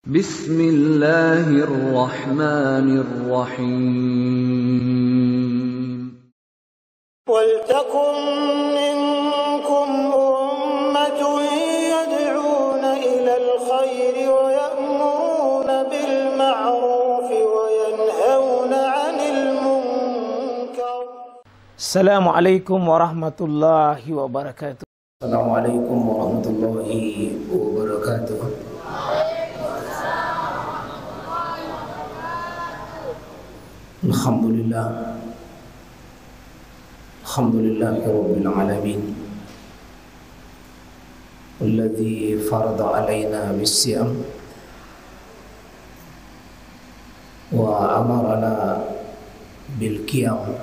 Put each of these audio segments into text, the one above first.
Bismillahirrahmanirrahim. Waltakum minkum ummatun yad'una ilal khairi wa ya'muruna bil ma'rufi wa yanhauna 'anil munkar. Assalamualaikum warahmatullahi wabarakatuh. Assalamualaikum warahmatullahi wabarakatuh. Alhamdulillahirabbil alamin. Alladzi farada alaina bis-siyam wa amarna bil qiyam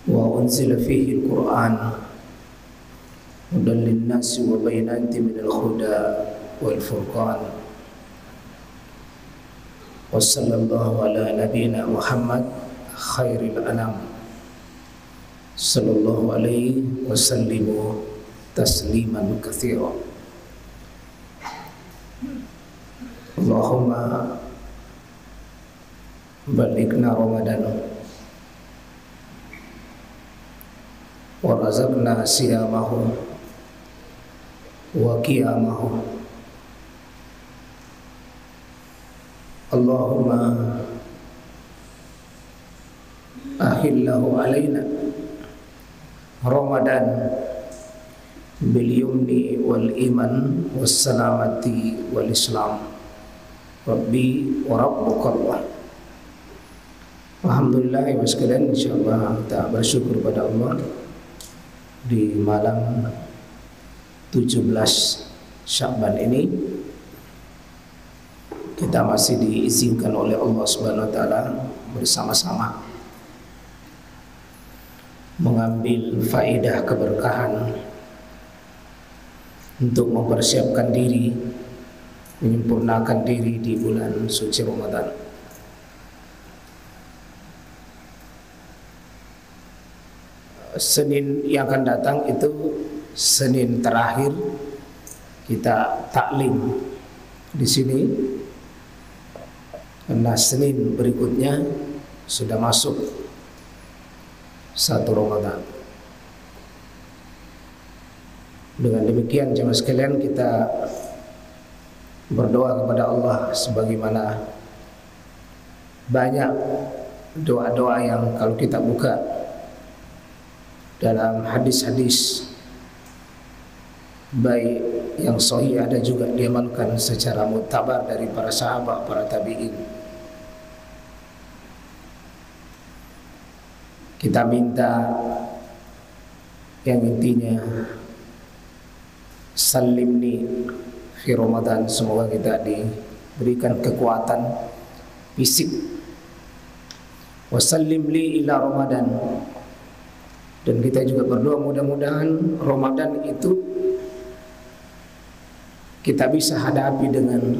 wa unzila fihi al-Qur'an hudan lin-nasi wa bayyinatin minal huda wal furqan. Wa sallallahu ala nabiyyina Muhammad khairil anam sallallahu alaihi wasallimu tasliman katsira. Allahumma balighna Ramadan wa razaqna siyamahu wa qiyamahu. Allahumma ahillahu alaina Ramadan bil yumni wal iman was salamati wal islam. Rabbi wa rabbukallah. Alhamdulillah ya sekalian, insyaallah kita bersyukur pada Allah di malam 17 Sya'ban ini kita masih diizinkan oleh Allah Subhanahu wa taala bersama-sama mengambil faedah keberkahan untuk mempersiapkan diri, menyempurnakan diri di bulan suci Ramadan. Senin yang akan datang itu Senin terakhir kita taklim di sini, karena Senin berikutnya sudah masuk 1 Ramadan. Dengan demikian jemaah sekalian, kita berdoa kepada Allah sebagaimana banyak doa-doa yang kalau kita buka dalam hadis-hadis baik yang sahih, ada juga diamalkan secara mutabar dari para sahabat, para tabi'in. Kita minta yang intinya salimni fi Ramadan, semoga kita diberikan kekuatan fisik. Wasallim li ila Ramadan, dan kita juga berdoa mudah-mudahan Ramadan itu kita bisa hadapi dengan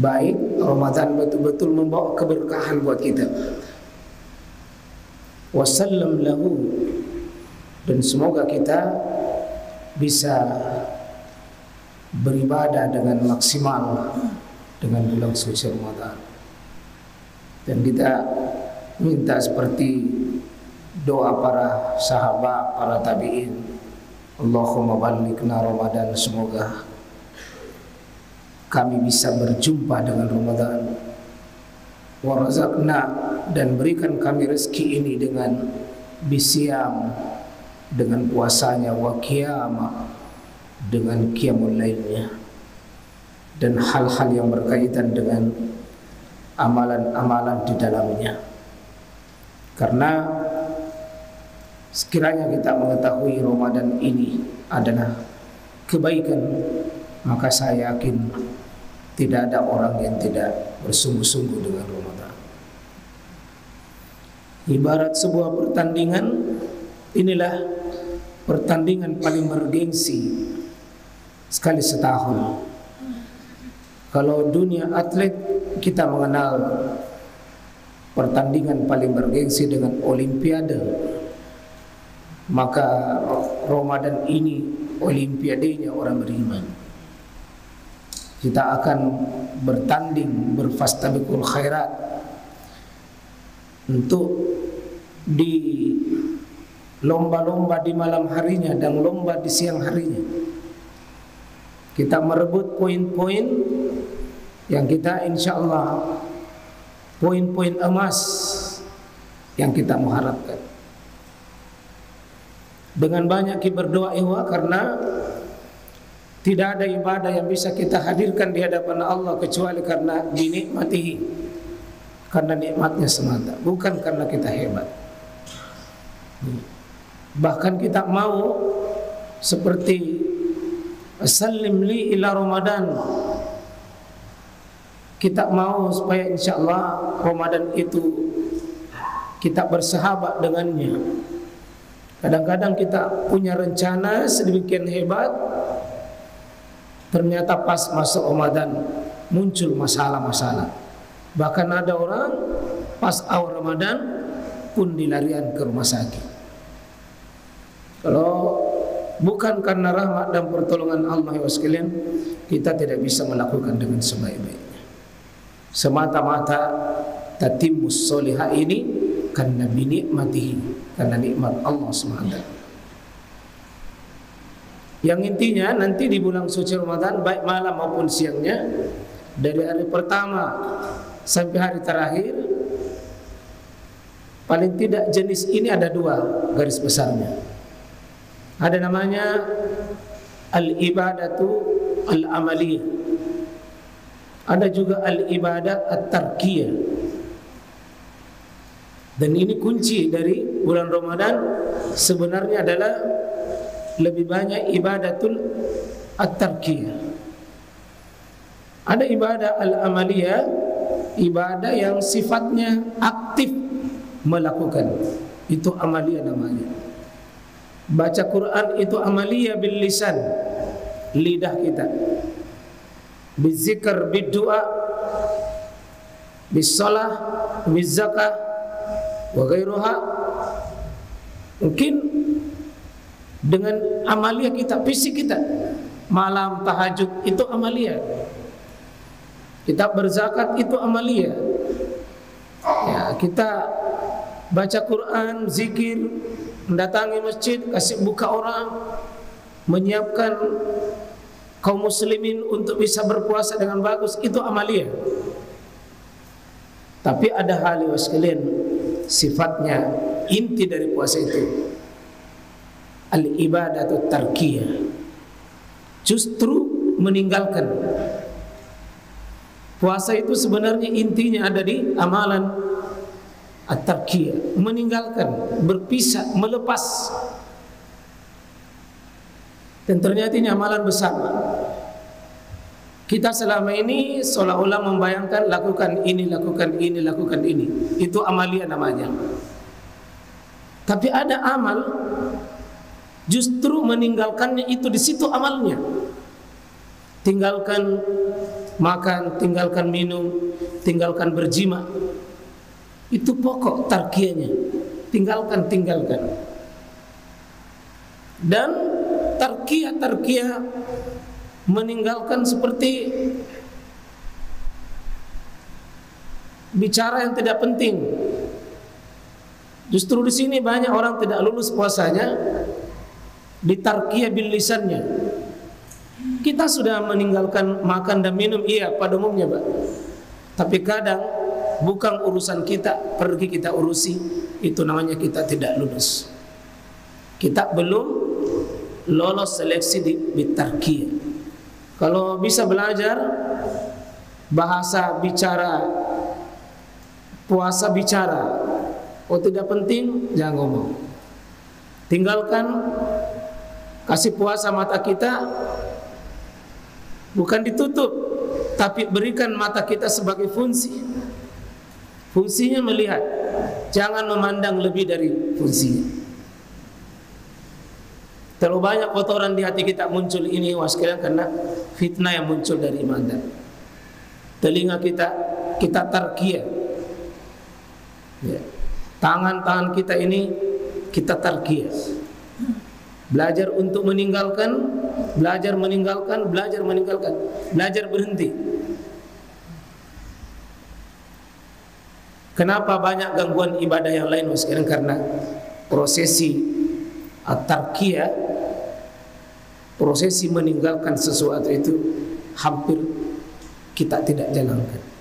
baik. Ramadan betul-betul membawa keberkahan buat kita. Wasallam lahu, dan semoga kita bisa beribadah dengan maksimal dengan bulan suci Ramadan. Dan kita minta seperti doa para sahabat, para tabi'in, Allahumma balighna Ramadan, semoga kami bisa berjumpa dengan Ramadan. Wa razaqna, dan berikan kami rezeki ini dengan bisyam, dengan puasanya, wa qiyama, dengan qiyamul lailnya, dan hal-hal yang berkaitan dengan amalan-amalan di dalamnya. Karena sekiranya kita mengetahui Ramadan ini adalah kebaikan, maka saya yakin tidak ada orang yang tidak bersungguh-sungguh dengan Ramadan. Ibarat sebuah pertandingan, inilah pertandingan paling bergengsi sekali setahun. Kalau dunia atlet, kita mengenal pertandingan paling bergengsi dengan Olimpiade. Maka Ramadan ini olimpiadenya orang beriman. Kita akan bertanding, berfastabiqul khairat untuk di lomba-lomba di malam harinya dan lomba di siang harinya. Kita merebut poin-poin yang kita insya Allah poin-poin emas yang kita mengharapkan. Dengan banyak berdoa karena tidak ada ibadah yang bisa kita hadirkan di hadapan Allah kecuali karena dinikmatihi, karena nikmatnya semata, bukan karena kita hebat. Bahkan kita mau seperti sallim li ila Ramadan, kita mau supaya insya Allah Ramadan itu kita bersahabat dengannya. Kadang-kadang kita punya rencana sedemikian hebat, ternyata pas masuk Ramadan muncul masalah-masalah. Bahkan ada orang pas awal Ramadan pun dilarian ke rumah sakit. Kalau bukan karena rahmat dan pertolongan Allah ya sekalian, kita tidak bisa melakukan dengan sebaik-baiknya. Semata-mata tatimmus solihah ini karena binikmatihi, karena nikmat Allah SWT. Yang intinya nanti di bulan suci Ramadan, baik malam maupun siangnya, dari hari pertama sampai hari terakhir, paling tidak jenis ini ada dua garis besarnya. Ada namanya al-ibadatu al-amaliyah, ada juga al-ibadah at-tarkiyah. Dan ini kunci dari bulan Ramadan sebenarnya adalah lebih banyak ibadatul at-tarkiyah. Ada ibadah al-amaliyah, ibadah yang sifatnya aktif melakukan, itu amaliyah namanya. Baca Quran itu amaliyah bil lisan, lidah kita. Bizikr, biddu'a, bisalah, bizakah wa ghairuha. Mungkin dengan amaliyah kita, fisik kita, malam tahajud itu amaliyah, kita berzakat itu amaliyah, ya, kita baca Quran, zikir, mendatangi masjid, kasih buka orang, menyiapkan kaum muslimin untuk bisa berpuasa dengan bagus, itu amaliyah. Tapi ada hal yang sekalian sifatnya inti dari puasa itu al-ibadatu tarkiyah, justru meninggalkan. Puasa itu sebenarnya intinya ada di amalan at-tarkiyah, meninggalkan, berpisah, melepas. Dan ternyata ini amalan besar. Kita selama ini seolah-olah membayangkan lakukan ini, lakukan ini, lakukan ini. Itu amaliyah namanya. Tapi ada amal justru meninggalkannya, itu di situ amalnya. Tinggalkan makan, tinggalkan minum, tinggalkan berjima. Itu pokok tarkiyahnya. Tinggalkan. Dan tarkiyah meninggalkan seperti bicara yang tidak penting. Justru di sini banyak orang tidak lulus puasanya di tarkiyah bil lisannya. Kita sudah meninggalkan makan dan minum, iya pada umumnya, Pak. Tapi kadang bukan urusan kita, pergi kita urusi, itu namanya kita tidak lulus. Kita belum lolos seleksi di tarkiyah. Kalau bisa belajar bahasa bicara, puasa bicara, oh tidak penting, jangan ngomong. Tinggalkan, kasih puasa mata kita, bukan ditutup, tapi berikan mata kita sebagai fungsi. Fungsinya melihat, jangan memandang lebih dari fungsinya. Terlalu banyak kotoran di hati kita muncul ini waskilnya karena fitnah yang muncul dari iman. Telinga kita tarkiyah, ya. Tangan-tangan kita ini kita tarkiyah. Belajar untuk meninggalkan, belajar meninggalkan, belajar meninggalkan, belajar berhenti. Kenapa banyak gangguan ibadah yang lain sekarang? Karena prosesi at-tarkiyah, prosesi meninggalkan sesuatu itu hampir kita tidak jalankan.